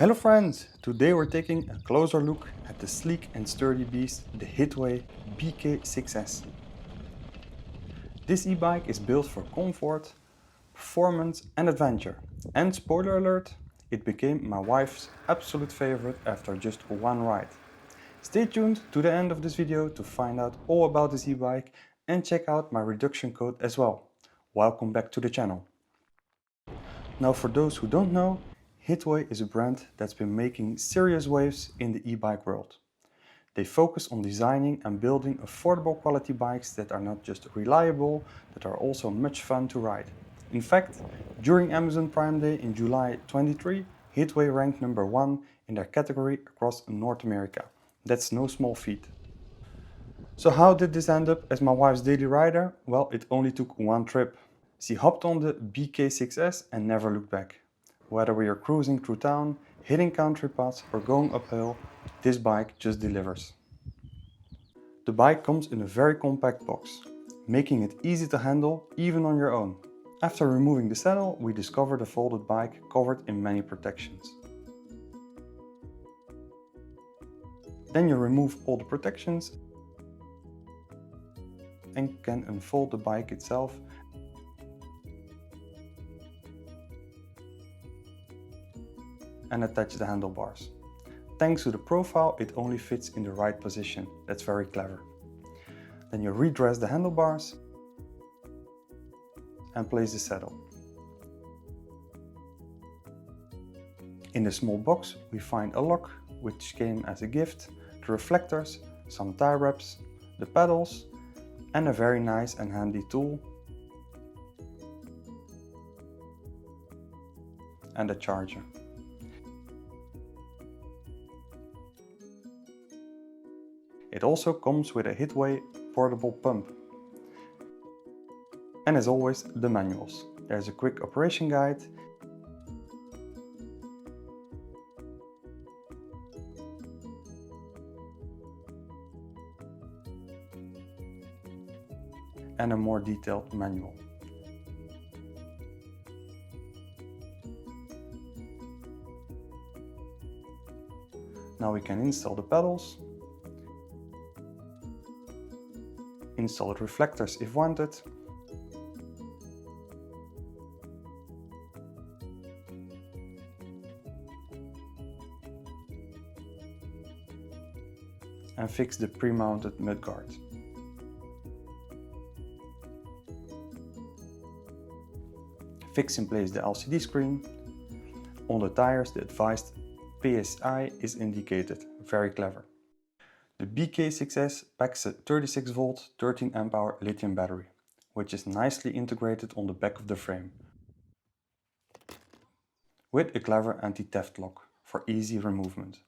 Hello friends! Today we're taking a closer look at the sleek and sturdy beast, the Hitway BK6S. This e-bike is built for comfort, performance and adventure. And spoiler alert, it became my wife's absolute favorite after just one ride. Stay tuned to the end of this video to find out all about this e-bike and check out my reduction code as well. Welcome back to the channel. Now for those who don't know, Hitway is a brand that's been making serious waves in the e-bike world. They focus on designing and building affordable quality bikes that are not just reliable, but are also much fun to ride. In fact, during Amazon Prime Day in July 23, Hitway ranked number 1 in their category across North America. That's no small feat. So how did this end up as my wife's daily rider? Well, it only took one trip. She hopped on the BK6S and never looked back. Whether we are cruising through town, hitting country paths or going uphill, this bike just delivers. The bike comes in a very compact box, making it easy to handle even on your own. After removing the saddle, we discovered a folded bike covered in many protections. Then you remove all the protections and can unfold the bike itself and attach the handlebars. Thanks to the profile, it only fits in the right position. That's very clever. Then you redress the handlebars and place the saddle. In the small box we find a lock, which came as a gift, the reflectors, some tie wraps, the pedals and a very nice and handy tool and a charger. It also comes with a Hitway portable pump. And as always, the manuals. There's a quick operation guide and a more detailed manual. Now we can install the pedals, install the reflectors if wanted, and fix the pre-mounted mudguard. Fix in place the LCD screen. On the tires the advised PSI is indicated, very clever. The BK6S packs a 36 volt 13 amp hour lithium battery, which is nicely integrated on the back of the frame, with a clever anti-theft lock for easy removement.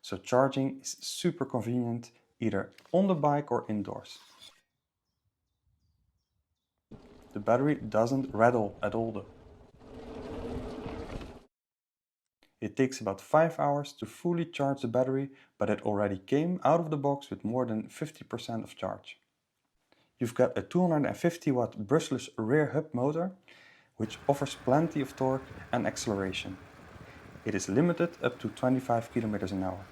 So charging is super convenient either on the bike or indoors. The battery doesn't rattle at all though. It takes about 5 hours to fully charge the battery, but it already came out of the box with more than 50% of charge. You've got a 250 watt brushless rear hub motor, which offers plenty of torque and acceleration. It is limited up to 25 km an hour.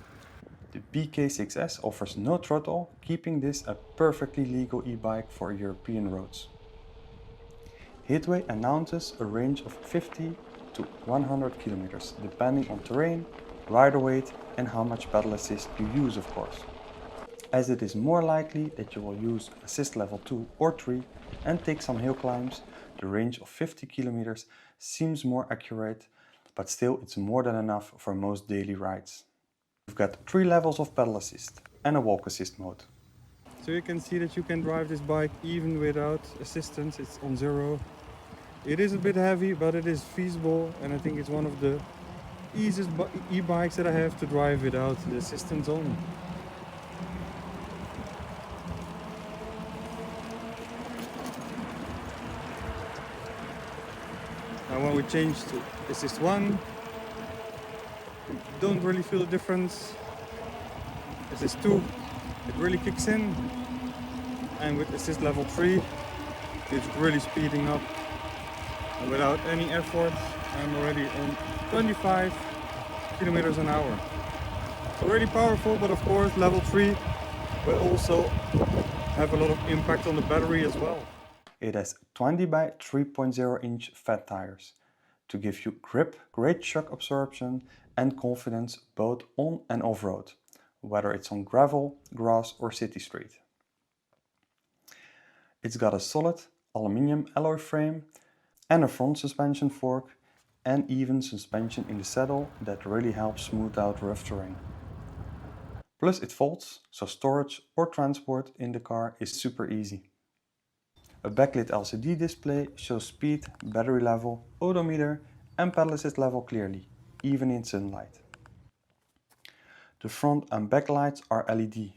The BK6S offers no throttle, keeping this a perfectly legal e-bike for European roads. Hitway announces a range of 50 to 100 kilometers, depending on terrain, rider weight and how much pedal assist you use, of course. As it is more likely that you will use assist level 2 or 3 and take some hill climbs, the range of 50 kilometers seems more accurate, but still it's more than enough for most daily rides. You've got 3 levels of pedal assist and a walk assist mode. So you can see that you can drive this bike even without assistance, it's on 0. It is a bit heavy, but it is feasible, and I think it's one of the easiest e-bikes that I have to drive without the assistance on. Now when we change to assist 1, you don't really feel the difference. Assist 2, it really kicks in, and with assist level 3, it's really speeding up. Without any effort, I'm already on 25 kilometers an hour. Really powerful, but of course level 3 will also have a lot of impact on the battery as well. It has 20 by 3.0 inch fat tires to give you grip, great shock absorption and confidence both on and off-road, whether it's on gravel, grass or city street. It's got a solid aluminium alloy frame and a front suspension fork and even suspension in the saddle that really helps smooth out rough terrain. Plus it folds, so storage or transport in the car is super easy. A backlit LCD display shows speed, battery level, odometer and pedal assist level clearly, even in sunlight. The front and back lights are LED.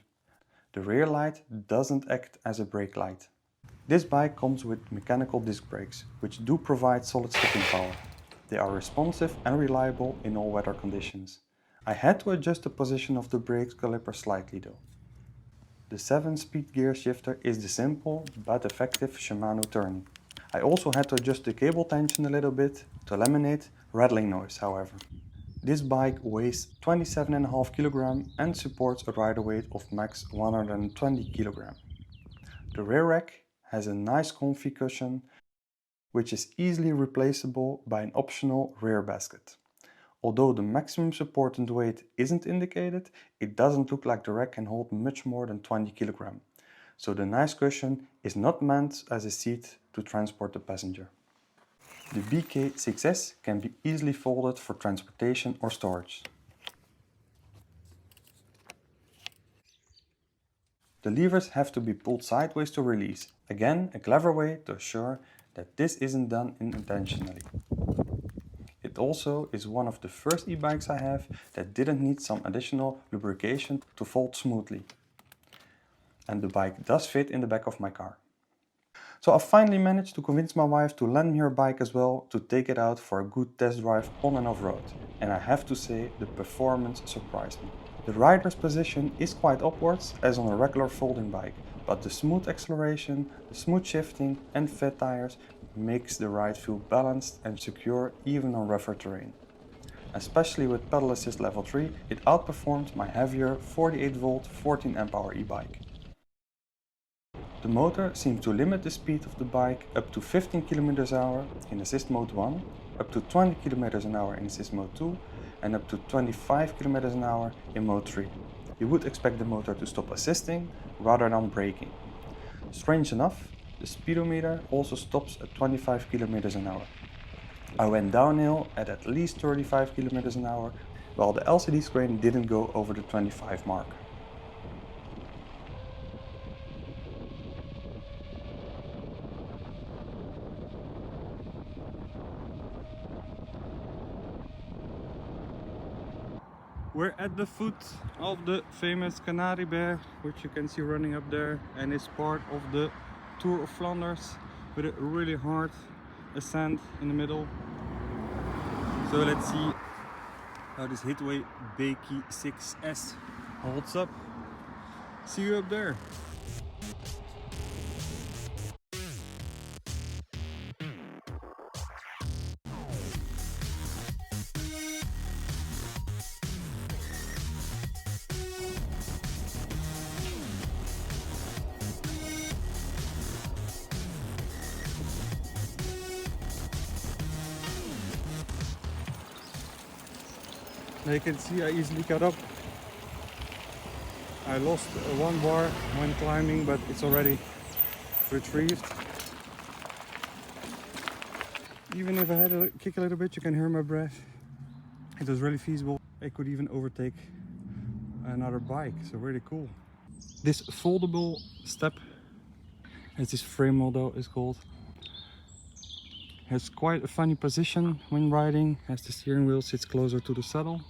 The rear light doesn't act as a brake light. This bike comes with mechanical disc brakes, which do provide solid stepping power. They are responsive and reliable in all weather conditions. I had to adjust the position of the brake caliper slightly though. The 7-speed gear shifter is the simple but effective Shimano turning. I also had to adjust the cable tension a little bit to eliminate rattling noise, however. This bike weighs 27.5 kg and supports a rider weight of max 120 kg. The rear rack has a nice comfy cushion, which is easily replaceable by an optional rear basket. Although the maximum supported weight isn't indicated, it doesn't look like the rack can hold much more than 20 kg. So the nice cushion is not meant as a seat to transport the passenger. The BK6S can be easily folded for transportation or storage. The levers have to be pulled sideways to release. Again, a clever way to assure that this isn't done intentionally. It also is one of the first e-bikes I have that didn't need some additional lubrication to fold smoothly. And the bike does fit in the back of my car. So I finally managed to convince my wife to lend me her bike as well to take it out for a good test drive on and off road. And I have to say the performance surprised me. The rider's position is quite upwards as on a regular folding bike, but the smooth acceleration, the smooth shifting and fat tires makes the ride feel balanced and secure even on rougher terrain. Especially with pedal assist level 3, it outperformed my heavier 48 volt 14 amp hour e-bike. The motor seems to limit the speed of the bike up to 15 km/h in Assist Mode 1, up to 20 km/h in Assist Mode 2 and up to 25 km/h in Mode 3. You would expect the motor to stop assisting rather than braking. Strange enough, the speedometer also stops at 25 km/h. I went downhill at least 35 km/h, while the LCD screen didn't go over the 25 mark. We're at the foot of the famous Canary Bear, which you can see running up there, and is part of the Tour of Flanders with a really hard ascent in the middle. So let's see how this Hitway BK6S holds up. See you up there. Now you can see I easily got up. I lost one bar when climbing, but it's already retrieved. Even if I had to kick a little bit, you can hear my breath. It was really feasible. I could even overtake another bike, so really cool. This foldable step, as this frame model is called, has quite a funny position when riding, as the steering wheel sits closer to the saddle.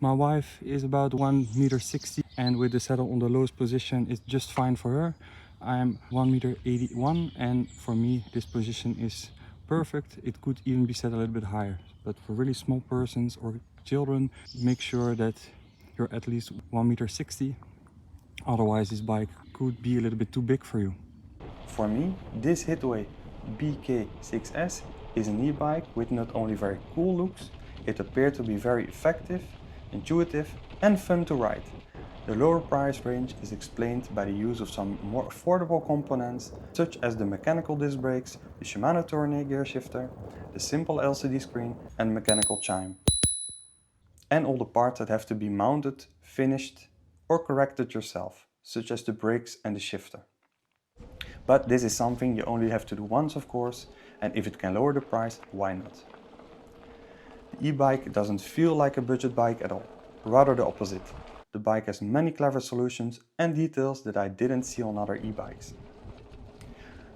My wife is about 1.60 meters and with the saddle on the lowest position it's just fine for her. I'm 1.81 meters and for me this position is perfect. It could even be set a little bit higher, but for really small persons or children, make sure that you're at least 1.60 meters. Otherwise this bike could be a little bit too big for you. For me, this Hitway BK6S is an e-bike with not only very cool looks, it appeared to be very effective intuitive and fun to ride. The lower price range is explained by the use of some more affordable components such as the mechanical disc brakes, the Shimano Tourney gear shifter, the simple LCD screen and mechanical chime. And all the parts that have to be mounted, finished or corrected yourself, such as the brakes and the shifter. But this is something you only have to do once, of course, and if it can lower the price, why not? The e-bike doesn't feel like a budget bike at all, rather the opposite. The bike has many clever solutions and details that I didn't see on other e-bikes.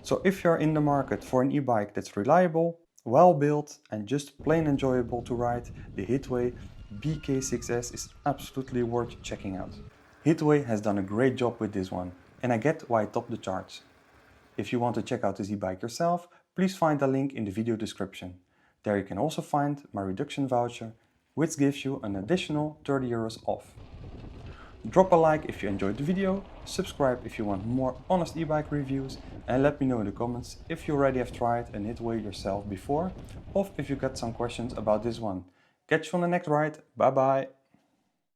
So if you're in the market for an e-bike that's reliable, well built and just plain enjoyable to ride, the Hitway BK6S is absolutely worth checking out. Hitway has done a great job with this one, and I get why it topped the charts. If you want to check out this e-bike yourself, please find the link in the video description. There you can also find my reduction voucher, which gives you an additional 30 euros off. Drop a like if you enjoyed the video, subscribe if you want more honest e-bike reviews, and let me know in the comments if you already have tried an Hitway yourself before, or if you got some questions about this one. Catch you on the next ride, bye bye!